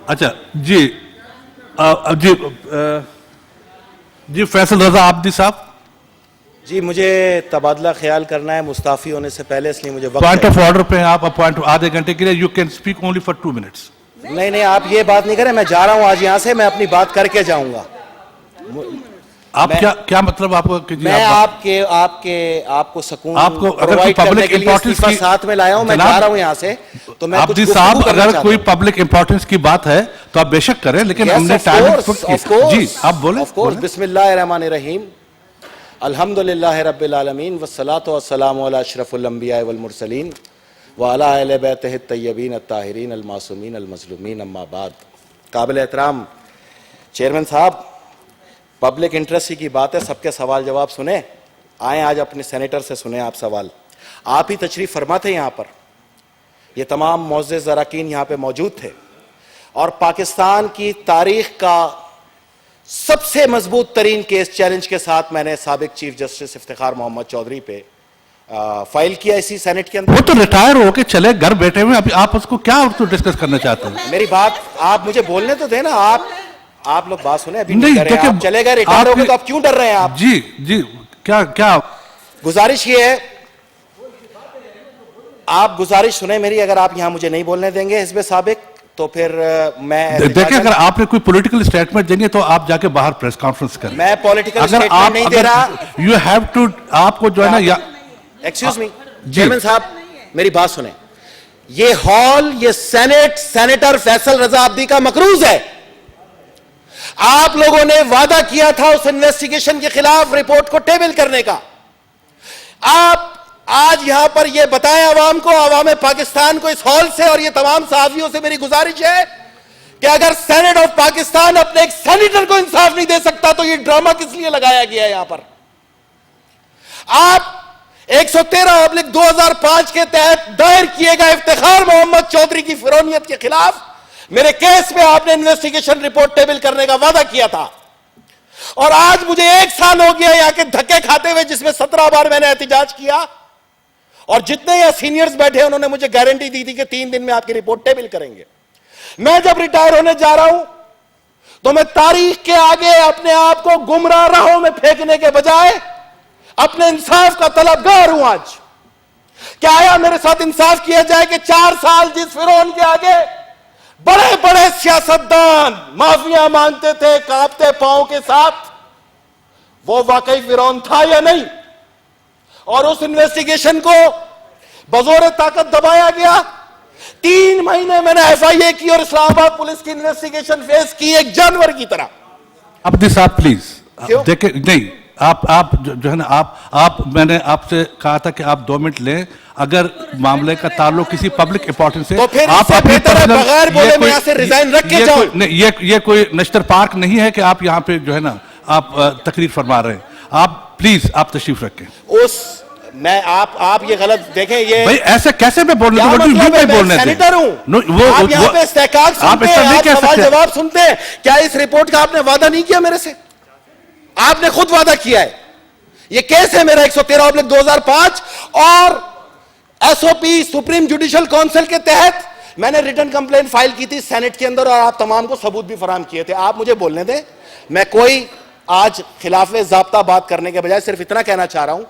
अच्छा जी, जी जी फैसल रजा आब्दी साहब, जी मुझे तबादला ख्याल करना है मुस्ताफ़ी होने से पहले, इसलिए मुझे वक्त पॉइंट है। ऑफ ऑर्डर पे आप अपॉइंट आधे घंटे के लिए, you can speak only for 2 minutes. नहीं नहीं, आप ये बात नहीं करें, मैं जा रहा हूं आज यहाँ से, मैं अपनी बात करके जाऊंगा। आप मैं- क्या क्या मतलब आपको कि जी मैं आप आपको सुकून आपको अगर कोई प्रोवाइड करने पब्लिक के लिए इंपॉर्टेंस इस्तीफा की साथ में लाया हूं, मैं जनाब, जा रहा हूं यहाँ से, तो मैं कुछ आब्दी गुफ्तगू साहब करना अगर चाहता कोई हूं। पब्लिक इंपॉर्टेंस की बात है तो आप बेशक करें, लेकिन हमने टाइम जी आप बोले। ऑफ कोर्स, बिस्मिल्लाहिर्रहमानिर्रहीम, अल्हम्दुलिल्लाहि रब्बिल आलमीन वस्सलातु वस्सलामु अला अशरफिल अंबिया वल मुरसलीन व अला अहले बैतिहि अत्तय्यबीन अत्ताहिरीन अल मासूमीन अल मज़लूमीन, अम्मा बाद। काबिल एहतराम चेयरमैन साहब, पब्लिक इंटरेस्ट की बात है, सबके सवाल जवाब सुने। आए आज अपने सेनेटर से सुने आप सवाल। आप ही तशरीफ फरमा थे यहाँ पर, ये तमाम मुअज़्ज़िज़ अरकान यहाँ पे मौजूद थे, और पाकिस्तान की तारीख का सबसे मजबूत तरीन केस चैलेंज के साथ मैंने साबिक चीफ जस्टिस इफ्तिखार मोहम्मद चौधरी पे फाइल किया इसी सेनेट के अंदर। वो तो रिटायर होके चले, घर बैठे हुए, अभी आप उसको क्या उसको डिस्कस करना चाहते हैं? मेरी बात आप मुझे बोलने तो देना। आप लोग बात सुने, अभी नहीं, नहीं, देखिए, आप चले गए, रिटायर हो गए, तो आप क्यों डर रहे हैं? आप जी जी क्या क्या गुजारिश ये है, आप गुजारिश सुने मेरी, अगर आप यहां मुझे नहीं बोलने देंगे हिज़्ब साबिक, तो फिर मैं देखिए, अगर आपने कोई पॉलिटिकल स्टेटमेंट देनी है तो आप जाके बाहर प्रेस कॉन्फ्रेंस करें। मैं पॉलिटिकल अगर स्टेटमेंट आप नहीं दे रहा। यू हैव टू, आपको जो है ना, या एक्सक्यूज मी जी। चेयरमैन साहब, मेरी बात सुने। ये हॉल, ये सेनेट, सेनेटर फैसल रजा अब्दी का मकरूज है। आप लोगों ने वादा किया था उस इन्वेस्टिगेशन के खिलाफ रिपोर्ट को टेबल करने का। आप आज यहां पर यह बताएं अवाम को, अवाम पाकिस्तान को, इस हॉल से और ये तमाम सहाफियों से मेरी गुजारिश है कि अगर सेनेट ऑफ पाकिस्तान अपने एक सेनेटर को इंसाफ नहीं दे सकता तो ये ड्रामा किस लिए लगाया गया है यहां पर? आप 113/2005 के तहत दायर किए गए इफ्तिखार मोहम्मद चौधरी की फिरौनियत के खिलाफ मेरे केस में आपने इन्वेस्टिगेशन रिपोर्ट टेबल करने का वादा किया था, और आज मुझे 1 साल हो गया यहां के धक्के खाते हुए, जिसमें 17 बार मैंने एहतिजाज किया, और जितने यहां सीनियर्स बैठे उन्होंने मुझे गारंटी दी थी कि 3 दिन में आपकी रिपोर्ट टेबल करेंगे। मैं जब रिटायर होने जा रहा हूं तो मैं तारीख के आगे अपने आप को गुमराह राहों में फेंकने के बजाय अपने इंसाफ का तलबगार हूं। आज क्या आया मेरे साथ इंसाफ किया जाए कि 4 साल जिस फिरौन के आगे बड़े बड़े सियासतदान माफिया मांगते थे कांपते पांव के साथ, वो वाकई फिरौन था या नहीं? और उस इन्वेस्टिगेशन को बजोर ताकत दबाया गया। 3 महीने मैंने FIA की और इस्लामाबाद पुलिस की इन्वेस्टिगेशन फेस की एक जानवर की तरह। अब्दी साहब प्लीज क्यों? देखिए, नहीं, आप जो है ना, आप मैंने आपसे कहा था कि आप 2 मिनट लें। अगर मामले का ताल्लुक किसी पब्लिक इंपॉर्टेंस से, तो फिर आप इससे अपनी बेहतर है personal- बगैर बोले ये मैं कोई- यहाँ से रिजाइन रख के ये जाऊं। कोई- नहीं, ये कोई नश्तर पार्क नहीं है कि आप यहाँ पे जो है ना आप तकरीर फरमा रहे हैं। आप प्लीज आप तशरीफ रखें। मैं आप ये गलत देखें, ये भाई ऐसे कैसे मैं बोलने क्या दूं? मतलब है? मैं बोलने सेनेटर हूं। वो आप यहाँ पे इस्तेकाक आप सुनते ऐसा हैं, नहीं आप कह सवाल सकते। जवाब सुनते हैं। क्या इस रिपोर्ट का आपने वादा नहीं किया मेरे से? आपने खुद वादा किया है। ये केस है मेरा 113/2005, और SOP सुप्रीम जुडिशियल काउंसिल के तहत मैंने रिटर्न कंप्लेंट फाइल की थी सेनेट के अंदर, और आप तमाम को सबूत भी फराहम किए थे। आप मुझे बोलने दें, मैं कोई आज खिलाफे ज़ाब्ता बात करने के बजाय सिर्फ इतना कहना चाह रहा हूं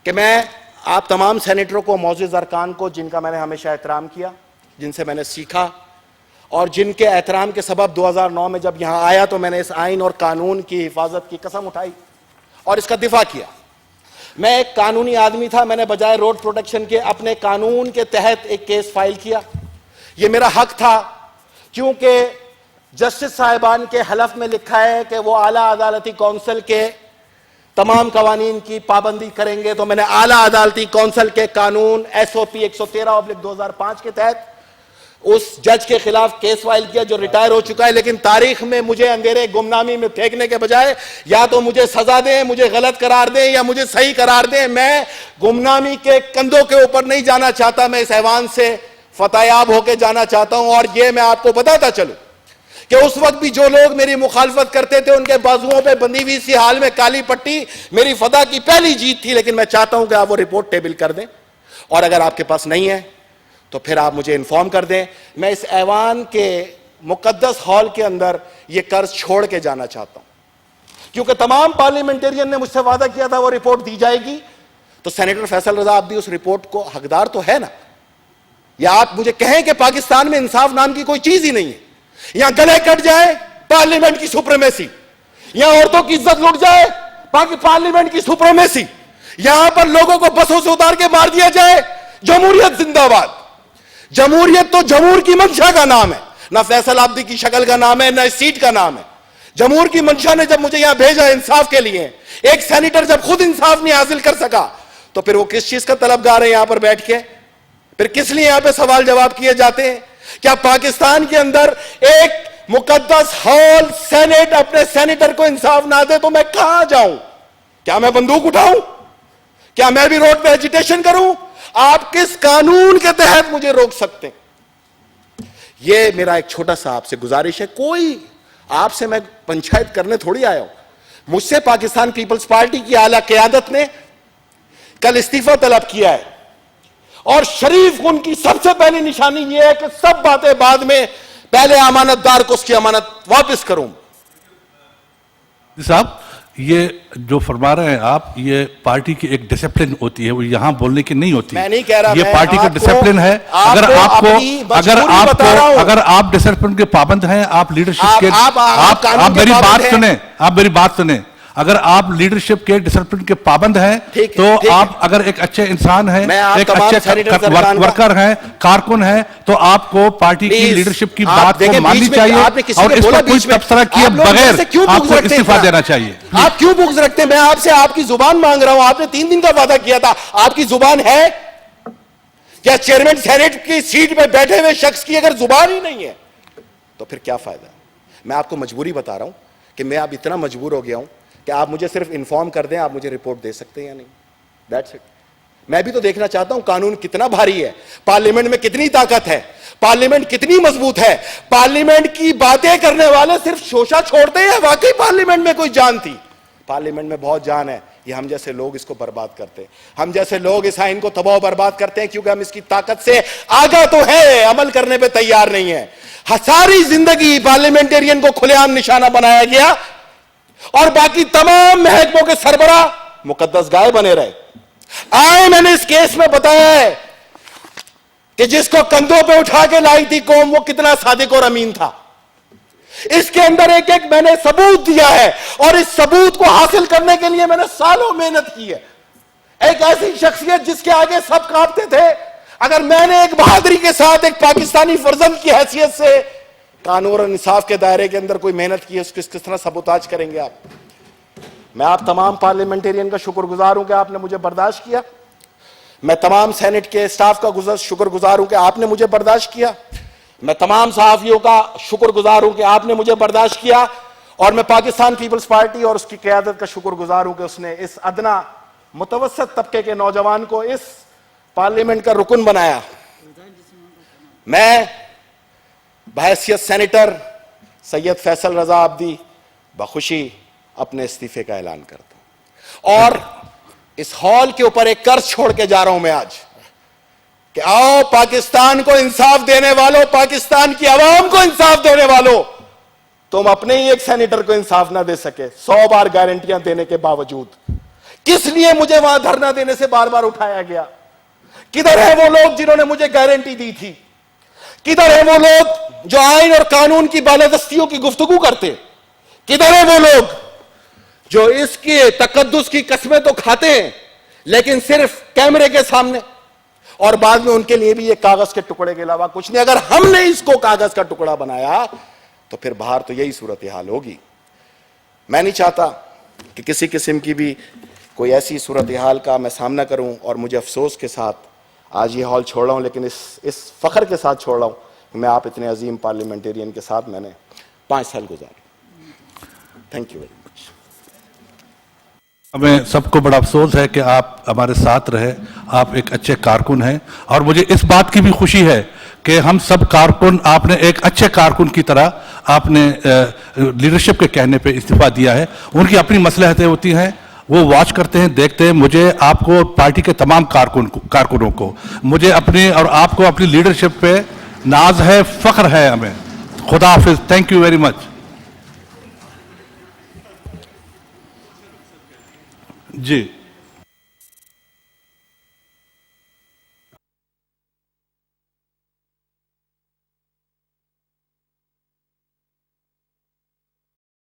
कि मैं आप तमाम सेनेटरों को, मुअज़्ज़िज़ अरकान को, जिनका मैंने हमेशा एहतराम किया, जिनसे मैंने सीखा, और जिनके एहतराम के सबब 2009 में जब यहां आया तो मैंने इस आइन और कानून की हिफाजत की कसम उठाई और इसका दिफा किया। मैं एक कानूनी आदमी था, मैंने बजाय रोड प्रोटेक्शन के अपने कानून के तहत एक केस फाइल किया। यह मेरा हक था, क्योंकि जस्टिस साहिबान के हलफ में लिखा है कि वो आला अदालती काउंसिल के तमाम कवानीन की पाबंदी करेंगे। तो मैंने आला अदालती काउंसिल के कानून SOP 113/2005 के तहत उस जज के खिलाफ केस फाइल किया जो रिटायर हो चुका है। लेकिन तारीख में मुझे अंधेरे गुमनामी में फेंकने के बजाय या तो मुझे सजा दें, मुझे गलत करार दें, या मुझे सही करार दें। मैं गुमनामी के कंधों के ऊपर नहीं जाना चाहता, मैं इस ऐवान से फतेहयाब होकर जाना चाहता हूं। और यह मैं आपको बताता चलूं कि उस वक्त भी जो लोग मेरी मुखालफत करते थे, उनके बाजुओं पे बंधी हुई सी हाल में काली पट्टी मेरी फतह की पहली जीत थी। लेकिन मैं चाहता हूं कि आप वो रिपोर्ट टेबल कर दें, और अगर आपके पास नहीं है तो फिर आप मुझे इन्फॉर्म कर दें। मैं इस ऐवान के मुकद्दस हॉल के अंदर यह कर्ज छोड़ के जाना चाहता हूं, क्योंकि तमाम पार्लियामेंटेरियन ने मुझसे वादा किया था वो रिपोर्ट दी जाएगी। तो सेनेटर फैसल रजा अब्दी उस रिपोर्ट को हकदार तो है ना? या आप मुझे कहें कि पाकिस्तान में इंसाफ नाम की कोई चीज ही नहीं है? यहां गले कट जाए पार्लियामेंट की सुप्रीमेसी, यहां औरतों की इज्जत लुट जाए पार्लियामेंट की सुप्रीमेसी, यहां पर लोगों को बसों से उतार के मार दिया जाए, जमहूरियत जिंदाबाद। जमहूरियत तो जमहूर की मंशा का नाम है, ना फैसल अब्दी की शक्ल का नाम है, ना इस सीट का नाम है। जमहूर की मंशा ने जब मुझे यहां भेजा इंसाफ के लिए, एक सेनेटर जब खुद इंसाफ नहीं हासिल कर सका, तो फिर वो किस चीज का तलबगार है यहां पर बैठ के? फिर किस लिए यहां पे सवाल जवाब किए जाते हैं? क्या पाकिस्तान के अंदर एक मुकद्दस हॉल सेनेट अपने सेनेटर को इंसाफ ना दे तो मैं कहां जाऊं? क्या मैं बंदूक उठाऊं? क्या मैं भी रोड पे एजिटेशन करूं? आप किस कानून के तहत मुझे रोक सकते हैं? यह मेरा एक छोटा सा आपसे गुजारिश है। कोई आपसे मैं पंचायत करने थोड़ी आया हूं। मुझसे पाकिस्तान पीपल्स पार्टी की आला क़यादत ने कल इस्तीफा तलब किया है, और शरीफ उनकी सबसे पहली निशानी यह है कि सब बातें बाद में, पहले अमानतदार को उसकी अमानत वापस करूं। साहब, ये जो फरमा रहे हैं आप, ये पार्टी की एक डिसिप्लिन होती है, वो यहां बोलने की नहीं होती। मैं नहीं कह रहा, ये पार्टी का डिसिप्लिन है। अगर आप डिसिप्लिन के पाबंद हैं, आप लीडरशिप के, आप मेरी बात सुने। अगर आप लीडरशिप के डिसिप्लिन के पाबंद हैं, तो आप अगर एक अच्छे इंसान हैं, एक अच्छे वर्कर हैं, कारकुन हैं, तो आपको पार्टी की लीडरशिप की बात को माननी चाहिए और इस पर कोई तबसरा किए बगैर आपको इस्तीफा देना चाहिए। आप क्यों बुग्ज रखते हैं? मैं आपसे आपकी जुबान मांग रहा हूं। आपने 3 दिन का वादा किया था, आपकी जुबान है क्या? चेयरमैन सेनेट की सीट पे बैठे हुए शख्स की अगर जुबान ही नहीं है तो फिर क्या फायदा? मैं आपको मजबूरी बता रहा हूं कि मैं अब इतना मजबूर हो गया हूं कि आप मुझे सिर्फ इन्फॉर्म कर दें, आप मुझे रिपोर्ट दे सकते हैं या नहीं, दैट्स इट। मैं भी तो देखना चाहता हूं कानून कितना भारी है, पार्लियामेंट में कितनी ताकत है, पार्लियामेंट कितनी मजबूत है। पार्लियामेंट की बातें करने वाले सिर्फ शोशा छोड़ते हैं, वाकई पार्लियामेंट में कोई जान थी? पार्लियामेंट में बहुत जान है। ये हम जैसे लोग इसको बर्बाद करते हैं, हम जैसे लोग इस आइन को तबाह बर्बाद करते हैं, क्योंकि हम इसकी ताकत से आगा तो है, अमल करने पे तैयार नहीं है। सारी जिंदगी पार्लियामेंटेरियन को खुलेआम निशाना बनाया गया और बाकी तमाम महकमों के सरबरा मुकद्दस गाय बने रहे। आए मैंने इस केस में बताया है कि जिसको कंधों पे उठा के लाई थी कौम, वो कितना सादिक और अमीन था। इसके अंदर एक एक मैंने सबूत दिया है, और इस सबूत को हासिल करने के लिए मैंने सालों मेहनत की है। एक ऐसी शख्सियत जिसके आगे सब कांपते थे, अगर मैंने एक बहादुरी के साथ एक पाकिस्तानी फर्जंद की हैसियत से कानून और इंसाफ के दायरे के अंदर कोई मेहनत की है, उसको किस तरह सबूताज करेंगे आप? मैं आप तमाम पार्लियामेंटेरियन का शुक्रगुजार हूं कि आपने मुझे बर्दाश्त किया। मैं तमाम सेनेट के स्टाफ का शुक्रगुजार हूं कि आपने मुझे बर्दाश्त किया। मैं तमाम सहाफियों का शुक्रगुजार हूं कि आपने मुझे बर्दाश्त किया। और मैं पाकिस्तान पीपल्स पार्टी और उसकी क़यादत का शुक्रगुजार हूं कि उसने इस अदना मुतवस्सित तबके के नौजवान को इस पार्लियामेंट का रुकन बनाया। मैं बहैसियत सेनेटर सैयद फैसल रजा अब्दी बखुशी अपने इस्तीफे का ऐलान करता हूं, और इस हॉल के ऊपर एक कर्ज छोड़ के जा रहा हूं मैं आज कि आओ पाकिस्तान को इंसाफ देने वालों, पाकिस्तान की आवाम को इंसाफ देने वालों, तुम अपने ही एक सेनेटर को इंसाफ ना दे सके 100 बार गारंटियां देने के बावजूद। किस लिए मुझे वहां धरना देने से बार बार उठाया गया? किधर है वो लोग जिन्होंने मुझे गारंटी दी थी? किधर है वो लोग जो आइन और कानून की बालादस्तियों की गुफ्तगू करते? किधर है वो लोग जो इसके तकद्दुस की कस्में तो खाते हैं लेकिन सिर्फ कैमरे के सामने, और बाद में उनके लिए भी ये कागज के टुकड़े के अलावा कुछ नहीं? अगर हमने इसको कागज का टुकड़ा बनाया तो फिर बाहर तो यही सूरत हाल होगी। मैं नहीं चाहता कि किसी किस्म की भी कोई ऐसी सूरत हाल का मैं सामना करूं, और मुझे अफसोस के साथ आज ये हॉल छोड़ रहा हूं, लेकिन इस फख्र के साथ छोड़ रहा हूं कि मैं आप इतने अजीम पार्लियामेंटेरियन के साथ मैंने 5 साल गुजारे। Thank you very much. हमें सबको बड़ा अफसोस है कि आप हमारे साथ रहे। आप एक अच्छे कारकुन हैं, और मुझे इस बात की भी खुशी है कि हम सब कारकुन, आपने एक अच्छे कारकुन की तरह आपने लीडरशिप के कहने पे इस्तीफा दिया है। उनकी अपनी मसलहतें होती हैं, वो वॉच करते हैं, देखते हैं। मुझे आपको, पार्टी के तमाम कारकुनों को, मुझे अपनी और आपको अपनी लीडरशिप पे नाज है, फख्र है हमें। खुदा हाफिज, thank you very much. Ji.